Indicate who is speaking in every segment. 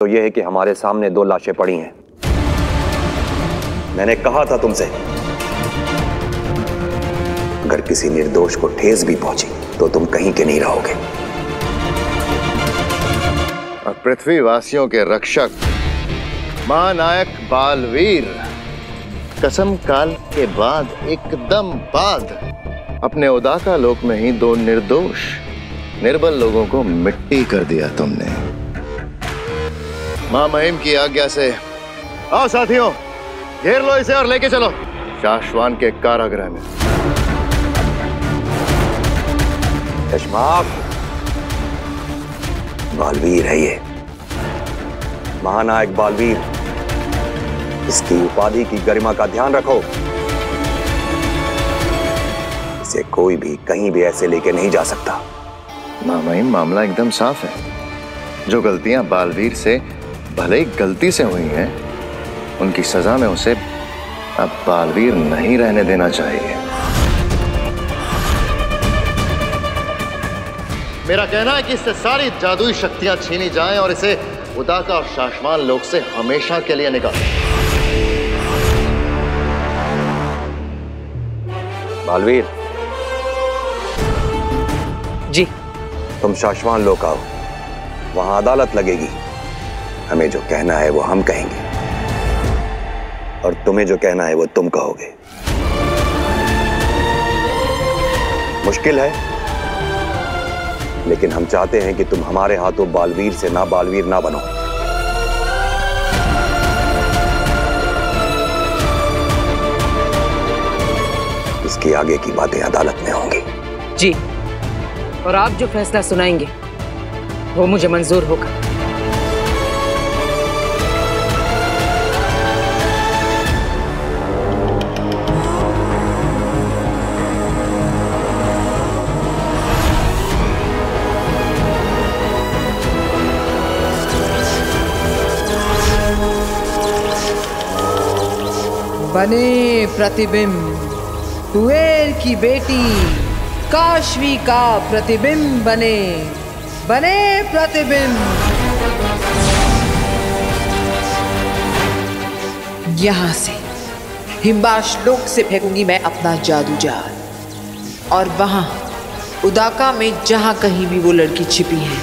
Speaker 1: तो यह है कि हमारे सामने दो लाशें पड़ी हैं। मैंने कहा था तुमसे, अगर किसी निर्दोष को ठेस भी पहुंची तो तुम कहीं के नहीं रहोगे।
Speaker 2: और पृथ्वीवासियों के रक्षक महानायक बालवीर कसम काल के बाद एकदम बाद अपने उदाका लोक में ही दो निर्दोष निर्बल लोगों को मिट्टी कर दिया तुमने। मां महिम की आज्ञा से आओ साथियों, घेर लो इसे और लेके चलो शाश्वान के कारागृह में।
Speaker 1: यशमाक, बालवीर है ये, महानायक बालवीर। इसकी उपाधि की गरिमा का ध्यान रखो। इसे कोई भी कहीं भी ऐसे लेके नहीं जा सकता।
Speaker 2: मां महिम, मामला एकदम साफ है। जो गलतियां बालवीर से भले ही गलती से हुई हैं, उनकी सजा में उसे अब बालवीर नहीं रहने देना चाहिए। मेरा कहना है कि इससे सारी जादुई शक्तियां छीनी जाएं और इसे उदाका और शाश्वान लोक से हमेशा के लिए निकालें।
Speaker 1: बालवीर
Speaker 3: जी,
Speaker 1: तुम शाश्वान लोक आओ, वहां अदालत लगेगी। हमें जो कहना है वो हम कहेंगे और तुम्हें जो कहना है वो तुम कहोगे। मुश्किल है, लेकिन हम चाहते हैं कि तुम हमारे हाथों बालवीर से ना बालवीर ना बनो। इसकी आगे की बातें अदालत में होंगी।
Speaker 3: जी, और आप जो फैसला सुनाएंगे वो मुझे मंजूर होगा।
Speaker 4: बने प्रतिबिंब, कुबेर की बेटी काशवी का प्रतिबिंब बने, बने प्रतिबिंब। यहां से हिमबाश लोक से फेंकूंगी मैं अपना जादू जाल, और वहां उदाका में जहां कहीं भी वो लड़की छिपी है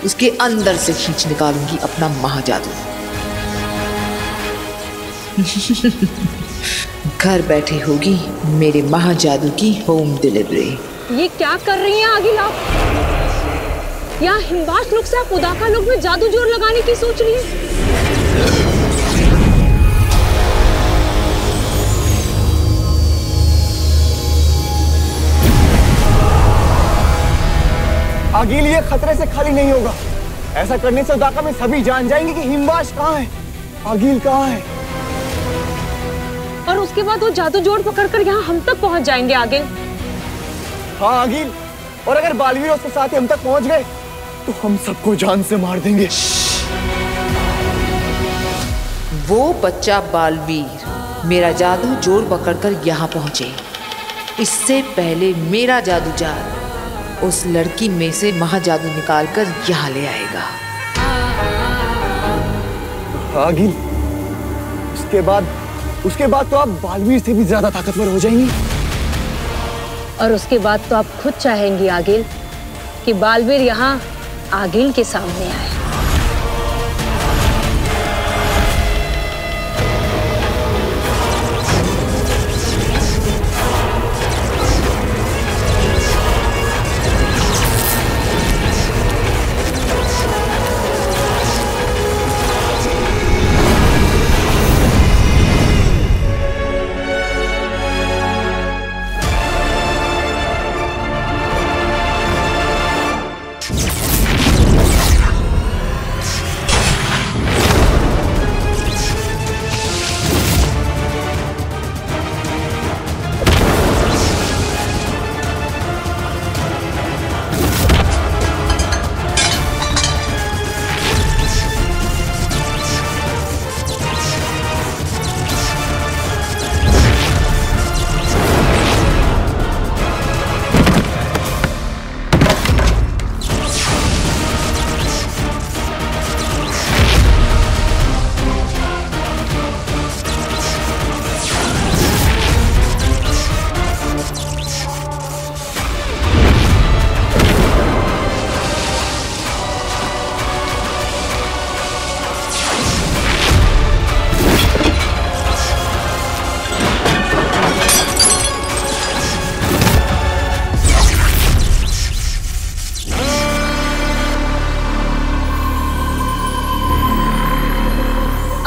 Speaker 4: उसके अंदर से खींच निकालूंगी अपना महाजादू। घर बैठे होगी मेरे महाजादू की होम डिलीवरी।
Speaker 5: ये क्या कर रही हैं आगिल आप? यहाँ हिमबाश लोक से आप उदाका लोक में जादू जोर लगाने की सोच रही हैं?
Speaker 6: आगिल, ये खतरे से खाली नहीं होगा। ऐसा करने से उदाका में सभी जान जाएंगे कि हिमबाश कहाँ है, आगिल कहाँ है।
Speaker 5: और उसके बाद वो जादू जोड़ पकड़कर यहाँ हम तक पहुँच जाएंगे आगिल।
Speaker 6: हाँ आगिल, और अगर बालवीर उसके साथ हम तक पहुँच गए तो हम सबको जान से मार देंगे।
Speaker 4: वो बच्चा बालवीर मेरा जादू जोड़ पकड़कर यहाँ पहुंचे, इससे पहले मेरा जादू जाल उस लड़की में से महाजादू निकालकर यहाँ ले आएगा।
Speaker 6: आगिल, उसके बाद तो आप बालवीर से भी ज्यादा ताकतवर हो जाएंगी।
Speaker 5: और उसके बाद तो आप खुद चाहेंगी आगिल कि बालवीर यहाँ आगिल के सामने आए।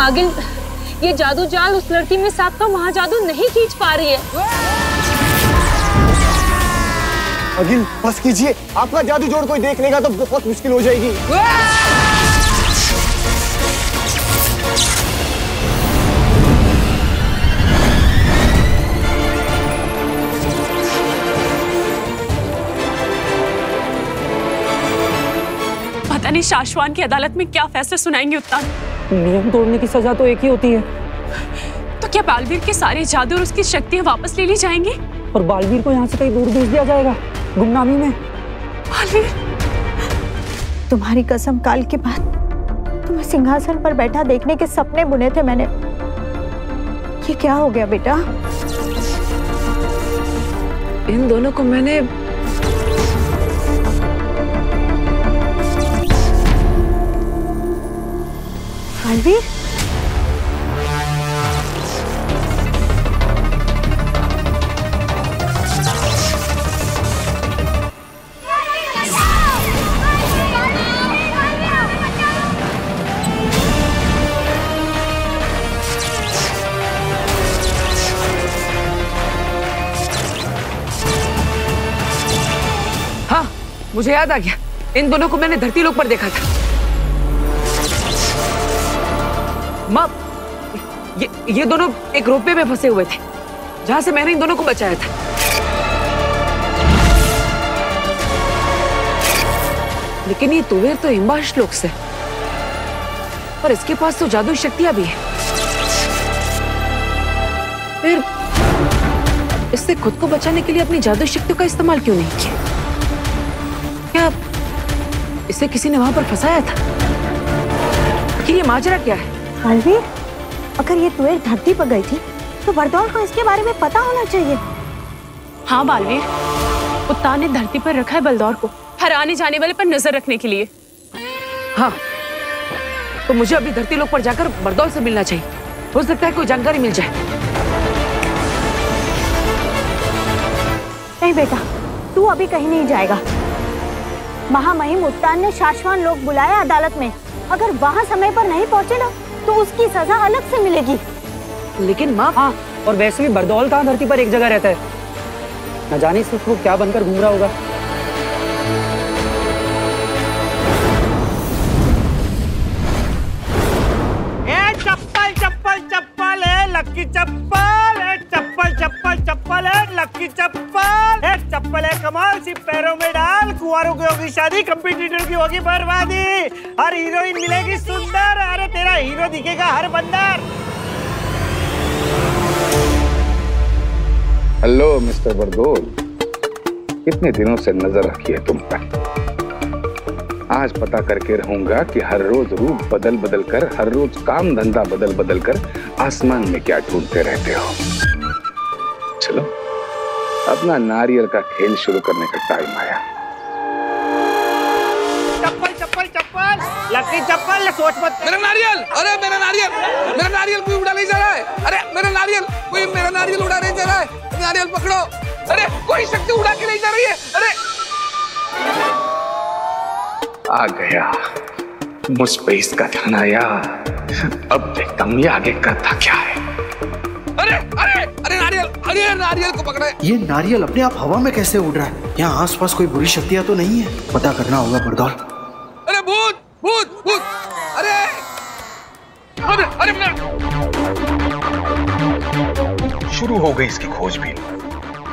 Speaker 5: आगिल, ये जादू जाल उस लड़की में सांप का महाजादू नहीं खींच पा रही है।
Speaker 6: आगिल बस कीजिए, आपका जादू जोड़ कोई देख लेगा तो बहुत मुश्किल हो जाएगी।
Speaker 7: पता नहीं शाश्वान की अदालत में क्या फैसला सुनाएंगे उत्तान।
Speaker 3: नियम तोड़ने की सजा तो एक ही होती है।
Speaker 7: तो क्या बालवीर के सारे जादू और उसकी शक्तियां वापस ले ली जाएंगी?
Speaker 3: और बालवीर को यहाँ से कहीं दूर भेज दिया जाएगा, गुमनामी में।
Speaker 7: बालवीर,
Speaker 8: तुम्हारी कसम, काल के बाद तुम्हें सिंहासन पर बैठा देखने के सपने बुने थे मैंने। ये क्या हो गया बेटा?
Speaker 3: इन दोनों को मैंने
Speaker 8: बालवीर,
Speaker 3: हाँ, मुझे याद आ गया। इन दोनों को मैंने धरती लोक पर देखा था। माँ, ये दोनों एक रोपवे में फंसे हुए थे, जहां से मैंने इन दोनों को बचाया था। लेकिन ये तुवेर तो हिम्बाश लोक से, और इसके पास तो जादू शक्तियां भी है। फिर इससे खुद को बचाने के लिए अपनी जादू शक्तियों का इस्तेमाल क्यों नहीं किया? क्या इसे किसी ने वहां पर फंसाया था? कि ये माजरा क्या है?
Speaker 8: बालवीर, अगर ये तुवेर धरती पर गई थी तो बरदौल को इसके बारे में पता होना चाहिए।
Speaker 7: हाँ बालवीर, उत्तान ने धरती पर रखा है बलदौर को हर आने जाने वाले पर नजर रखने के लिए।
Speaker 3: हाँ, तो मुझे अभी धरती लोक पर जाकर बरदौल से मिलना चाहिए। हो सकता है कोई जानकारी मिल जाए।
Speaker 8: नहीं बेटा, तू अभी कहीं नहीं जाएगा। महामहिम उत्तान ने शाश्वान लोक बुलाया अदालत में। अगर वहाँ समय पर नहीं पहुँचे ना तो उसकी सजा अलग से मिलेगी।
Speaker 3: लेकिन माँ, हाँ, और वैसे भी बरदौल कहाँ धरती पर एक जगह रहता है। न जाने सिर्फ वो क्या बनकर घूम रहा होगा।
Speaker 9: चप्पल चप्पल चप्पल है लक्की चप्पल है, चप्पल चप्पल चप्पल है लक्की चप्पल है, चप्पल है कमाल, सिर्फ पैरों में डाल। कुंवारों की होगी शादी, कंपटीटर की होगी बर्बादी। हर हीरोइन मिलेगी सुंदर, अरे तेरा हीरो दिखेगा हर बंदर।
Speaker 10: हेलो मिस्टर बरदौल, कितने दिनों से नजर रखी है तुम पर। आज पता करके रहूंगा कि हर रोज रूप बदल बदल कर, हर रोज काम धंधा बदल बदल कर आसमान में क्या ढूंढते रहते हो। चलो, अपना नारियल का खेल शुरू करने का टाइम आया।
Speaker 9: चप्पल चप्पल चप्पल लक्की चप्पल, सोच मत।
Speaker 11: मेरा नारियल, अरे मेरा नारियल, मेरा नारियल कोई उड़ा नहीं जा रहा है। अरे मेरा नारियल, कोई मेरा नारियल उड़ा नहीं जा रहा है। नारियल पकड़ो, अरे कोई शक्ति उड़ा के नहीं जा रही है। अरे
Speaker 10: आ गया, मुझ पे इसका ध्यान आया। अब देखता हूँ ये आगे करता क्या है।
Speaker 11: अरे अरे अरे नारियल, अरे नारियल को पकड़े।
Speaker 12: ये नारियल अपने आप हवा में कैसे उड़ रहा है? यहाँ आसपास कोई बुरी शक्तियाँ तो नहीं है? पता करना होगा बरदौल।
Speaker 11: अरे भूत भूत भूत, अरे अरे अरे
Speaker 10: शुरू हो गई इसकी खोजबीन।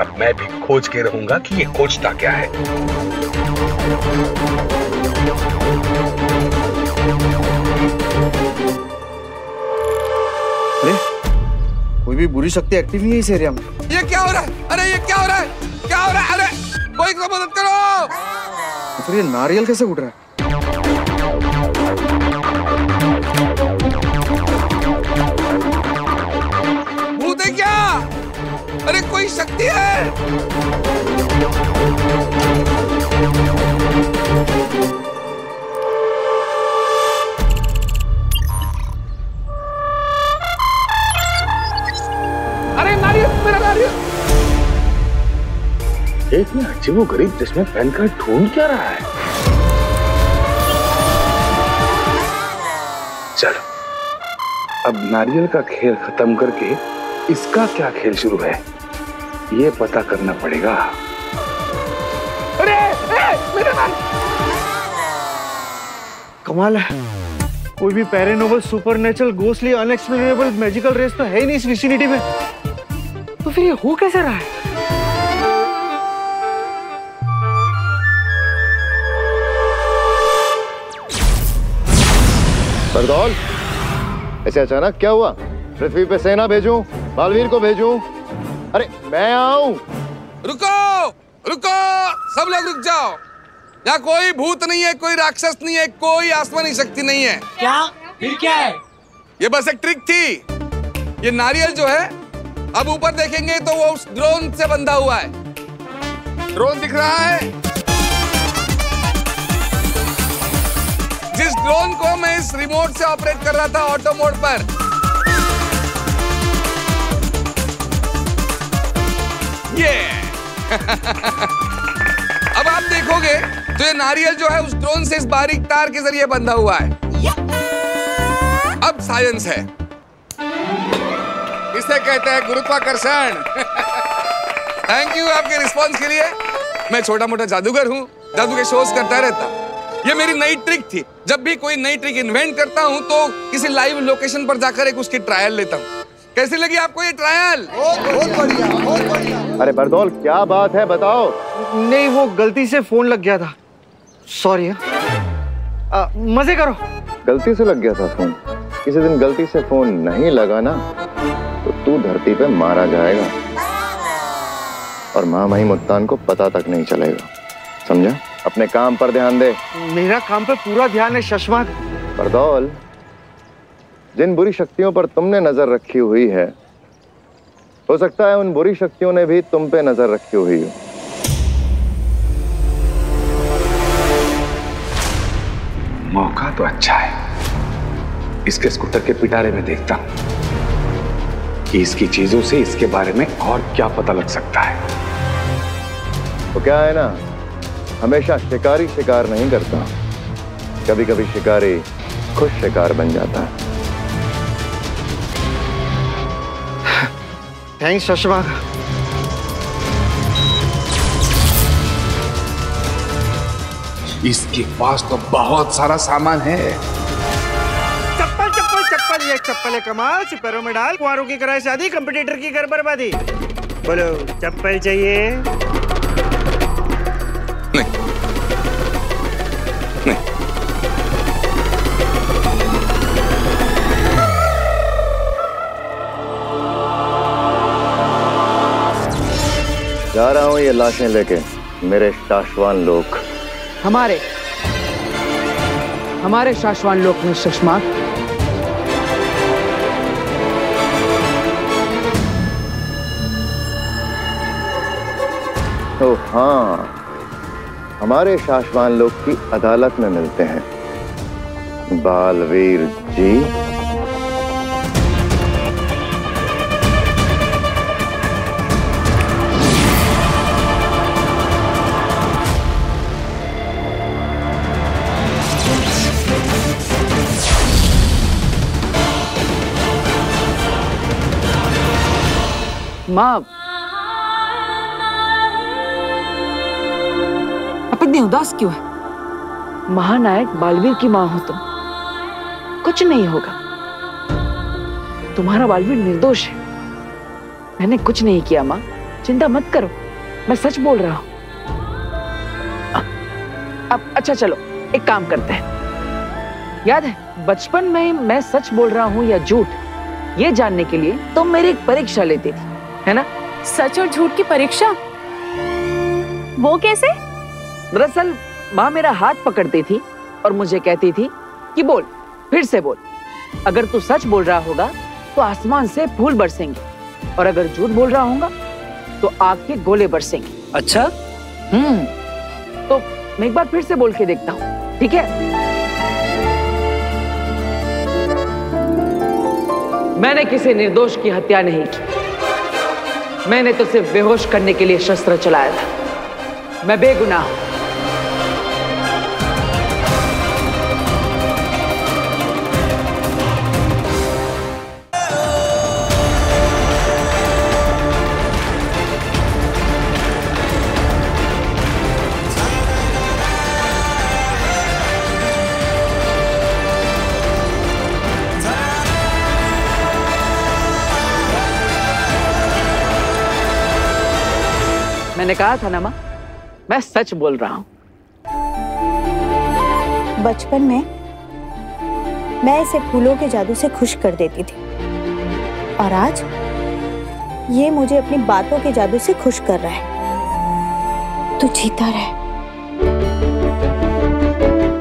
Speaker 10: अब मैं भी खोज के रहूंगा कि ये खोजता क्या है।
Speaker 6: अरे कोई भी बुरी शक्ति एक्टिव नहीं है इस एरिया में।
Speaker 11: ये क्या हो रहा है? अरे ये क्या हो रहा है? क्या हो रहा है? अरे कोई तो मदद करो।
Speaker 6: तो फिर ये नारियल कैसे उड़ रहा है?
Speaker 11: भूत है क्या? अरे कोई शक्ति है? अरे नारियल, मेरा नारियल।
Speaker 10: इतने अजीबोगरीब जिसमें पहनकर ढूंढ क्या रहा है? चलो अब नारियल का खेल खत्म करके इसका क्या खेल शुरू है ये पता करना पड़ेगा।
Speaker 6: अरे मेरा कमाल है, कोई भी paranormal, supernatural, ghostly, unexplainable, magical race तो है ही नहीं इस विसिनिटी में, तो फिर ये हो कैसे रहा है?
Speaker 2: बरदौल, ऐसे अचानक क्या हुआ? पृथ्वी पे सेना भेजूं? बालवीर को भेजूं? अरे मैं आऊं।
Speaker 11: रुको रुको, सब लोग रुक जाओ। यहाँ कोई भूत नहीं है, कोई राक्षस नहीं है, कोई आसमानी शक्ति नहीं है।
Speaker 9: क्या? फिर क्या है?
Speaker 11: ये बस एक ट्रिक थी। ये नारियल जो है, अब ऊपर देखेंगे तो वो उस ड्रोन से बंधा हुआ है। ड्रोन दिख रहा है? जिस ड्रोन को मैं इस रिमोट से ऑपरेट कर रहा था ऑटो मोड पर। ये अब आप देखोगे तो ये नारियल जो है उस ड्रोन से इस बारीक तार के जरिए बंधा हुआ है। अब साइंस है, इसे कहते हैं गुरुत्वाकर्षण। थैंक यू आपके रिस्पॉन्स के लिए। मैं छोटा मोटा जादूगर हूँ, जादू के शोज करता रहता। ये मेरी नई ट्रिक थी। जब भी कोई नई ट्रिक इन्वेंट करता हूँ तो किसी लाइव लोकेशन पर जाकर एक उसकी ट्रायल लेता हूँ। कैसी लगी आपको ये ट्रायल?
Speaker 6: बहुत बढ़िया, बहुत बढ़िया।
Speaker 2: अरे बरदौल, क्या बात है बताओ।
Speaker 6: नहीं, वो गलती से फोन लग गया था, सॉरी। मजे करो।
Speaker 2: गलती से लग गया था फोन? किसी दिन गलती से फोन नहीं लगा ना तो तू धरती पे मारा जाएगा और महामहिम उत्तान को पता तक नहीं चलेगा, समझा? अपने काम पर ध्यान दे।
Speaker 6: मेरा काम पे पूरा ध्यान है शशमाक।
Speaker 2: बरदौल, जिन बुरी शक्तियों पर तुमने नजर रखी हुई है, हो सकता है उन बुरी शक्तियों ने भी तुम पे नजर रखी हुई हो।
Speaker 10: मौका तो अच्छा है। इसके स्कूटर के पिटारे में देखता हूं कि इसकी चीजों से इसके बारे में और क्या पता लग सकता है।
Speaker 2: तो क्या है ना, हमेशा शिकारी शिकार नहीं करता, कभी कभी शिकारी खुद शिकार बन जाता है।
Speaker 6: थैंक्स शशमाक।
Speaker 10: इसके पास तो बहुत सारा सामान है।
Speaker 9: चप्पल चप्पल चप्पल, ये चप्पल है कमाल, सिपैरों में डाल, कुंवारों की कराए शादी, कंपटीटर की कर बर्बादी। बोलो चप्पल चाहिए?
Speaker 11: नहीं नहीं।
Speaker 2: जा रहा हूं ये लाशें लेके मेरे शाश्वान लोक।
Speaker 4: हमारे शाश्वान लोक में शशमाक।
Speaker 2: तो हाँ, हमारे शाश्वान लोक की अदालत में मिलते हैं बालवीर जी।
Speaker 4: माँ, आप इतनी उदास क्यों है? महानायक बालवीर की माँ हो तुम, कुछ नहीं होगा। तुम्हारा बालवीर निर्दोष है। मैंने कुछ नहीं किया माँ, चिंता मत करो, मैं सच बोल रहा हूँ। अब अच्छा चलो, एक काम करते हैं। याद है बचपन में मैं सच बोल रहा हूँ या झूठ, ये जानने के लिए तुम मेरी एक परीक्षा लेती थी, है ना?
Speaker 7: सच और झूठ की परीक्षा?
Speaker 8: वो कैसे?
Speaker 4: दरअसल माँ मेरा हाथ पकड़ती थी और मुझे कहती थी कि बोल, फिर से बोल। अगर तू सच बोल रहा होगा तो आसमान से फूल बरसेंगे, और अगर झूठ बोल रहा होगा तो आग के गोले बरसेंगे।
Speaker 6: अच्छा?
Speaker 4: तो मैं एक बार फिर से बोल के देखता हूँ, ठीक है? मैंने किसी निर्दोष की हत्या नहीं की। मैंने तो सिर्फ बेहोश करने के लिए शस्त्र चलाया था। मैं बेगुनाह हूं।
Speaker 13: मैंने कहा था ना माँ, मैं सच बोल रहा हूँ।
Speaker 8: बचपन में मैं इसे फूलों के जादू से खुश कर देती थी और आज ये मुझे अपनी बातों के जादू से खुश कर रहा है। तू जीता रहे,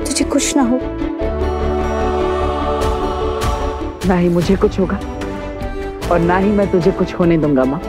Speaker 8: तुझे कुछ ना हो।
Speaker 13: ना ही मुझे कुछ होगा और ना ही मैं तुझे कुछ होने दूंगा माँ।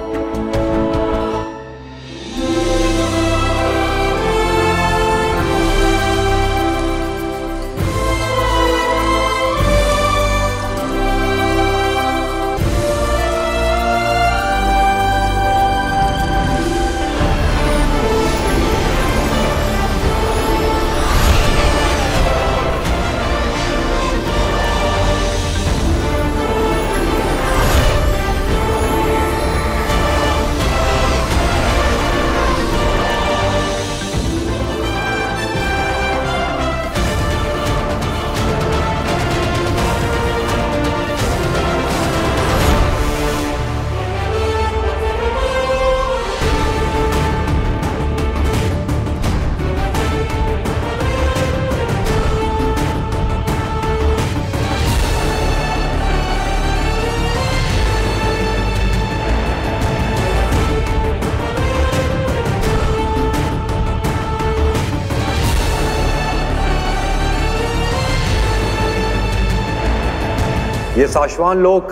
Speaker 1: ये साशवान लोक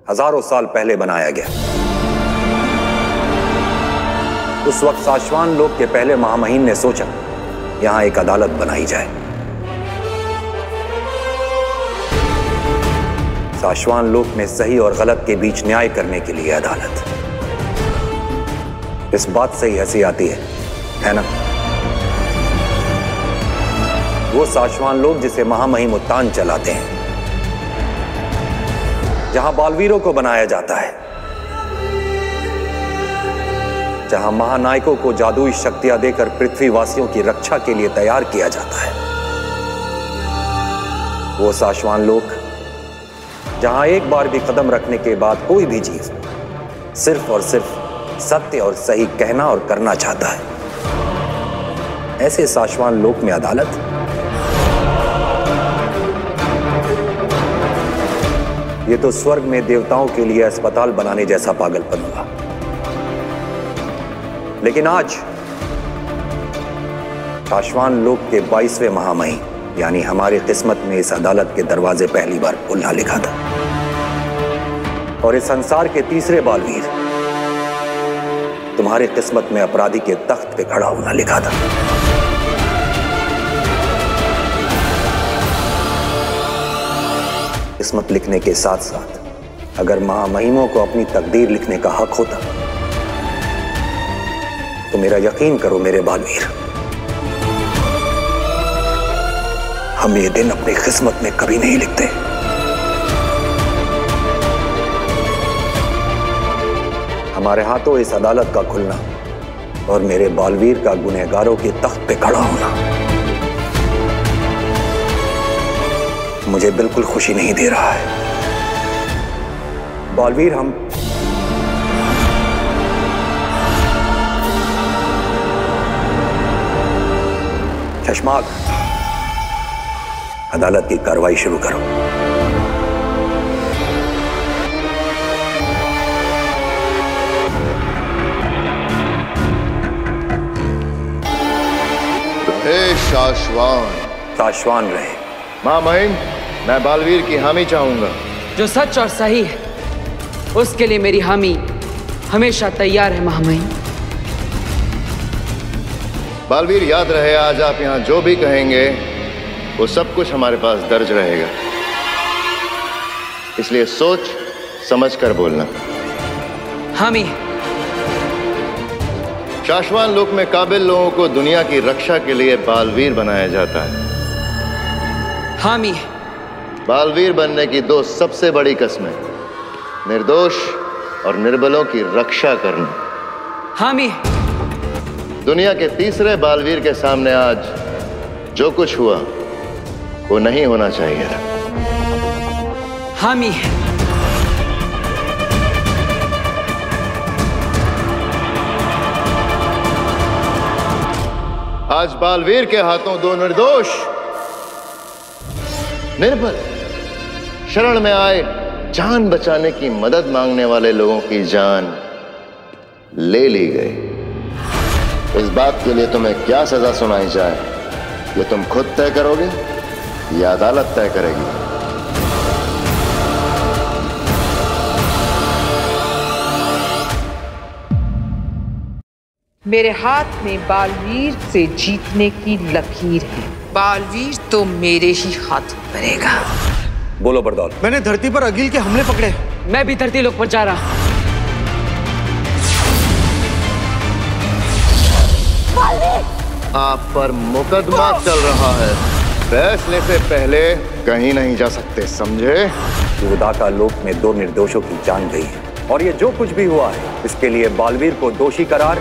Speaker 1: हजारों साल पहले बनाया गया। उस वक्त साशवान लोक के पहले महामहिम ने सोचा यहां एक अदालत बनाई जाए। साशवान लोक में सही और गलत के बीच न्याय करने के लिए अदालत। इस बात से ही हंसी आती है ना? वो साशवान लोग जिसे महामहिम उत्तान चलाते हैं, जहां बालवीरों को बनाया जाता है, जहां महानायकों को जादुई शक्तियां देकर पृथ्वीवासियों की रक्षा के लिए तैयार किया जाता है। वो साशवान लोक जहां एक बार भी कदम रखने के बाद कोई भी जीव सिर्फ और सिर्फ सत्य और सही कहना और करना चाहता है। ऐसे साशवान लोक में अदालत ये तो स्वर्ग में देवताओं के लिए अस्पताल बनाने जैसा पागलपन हुआ। लेकिन आज साशवान लोक के 22वें महामहिम यानी हमारी किस्मत में इस अदालत के दरवाजे पहली बार खुलना लिखा था और इस संसार के तीसरे बालवीर तुम्हारी किस्मत में अपराधी के तख्त पे खड़ा होना लिखा था। किस्मत लिखने के साथ साथ अगर महामहिमों को अपनी तकदीर लिखने का हक होता तो मेरा यकीन करो मेरे बालवीर, हम ये दिन अपनी किस्मत में कभी नहीं लिखते। हमारे हाथों इस अदालत का खुलना और मेरे बालवीर का गुनहगारों के तख्त पे खड़ा होना मुझे बिल्कुल खुशी नहीं दे रहा है। बालवीर, हम चश्माक, अदालत की कार्रवाई शुरू करो।
Speaker 2: हे साशवान।
Speaker 1: साशवान रहे।
Speaker 2: महामहिम, मैं बालवीर की हामी चाहूंगा।
Speaker 13: जो सच और सही है उसके लिए मेरी हामी हमेशा तैयार है महामहिम।
Speaker 2: बालवीर, याद रहे आज आप यहाँ जो भी कहेंगे वो सब कुछ हमारे पास दर्ज रहेगा, इसलिए सोच समझ कर बोलना।
Speaker 13: हामी।
Speaker 2: साशवान लोक में काबिल लोगों को दुनिया की रक्षा के लिए बालवीर बनाया जाता है।
Speaker 13: हामी।
Speaker 2: बालवीर बनने की दो सबसे बड़ी कस्में, निर्दोष और निर्बलों की रक्षा करना।
Speaker 13: हामी।
Speaker 2: दुनिया के तीसरे बालवीर के सामने आज जो कुछ हुआ वो नहीं होना चाहिए।
Speaker 13: हामी।
Speaker 2: आज बालवीर के हाथों दो निर्दोष, निर्बल, शरण में आए जान बचाने की मदद मांगने वाले लोगों की जान ले ली गई। इस बात के लिए तुम्हें क्या सजा सुनाई जाए, ये तुम खुद तय करोगे या अदालत तय करेगी?
Speaker 4: मेरे हाथ में बालवीर से जीतने की लकीर है। बालवीर तो मेरे ही हाथ पड़ेगा।
Speaker 1: बोलो बरदौल।
Speaker 6: मैंने धरती पर अगिल के हमले पकड़े।
Speaker 13: मैं भी धरती लोक पर जा रहा।
Speaker 2: आप पर मुकदमा चल रहा है, फैसले से पहले कहीं नहीं जा सकते, समझे?
Speaker 1: उदाका लोक में दो निर्दोषों की जान गई है और ये जो कुछ भी हुआ है इसके लिए बालवीर को दोषी करार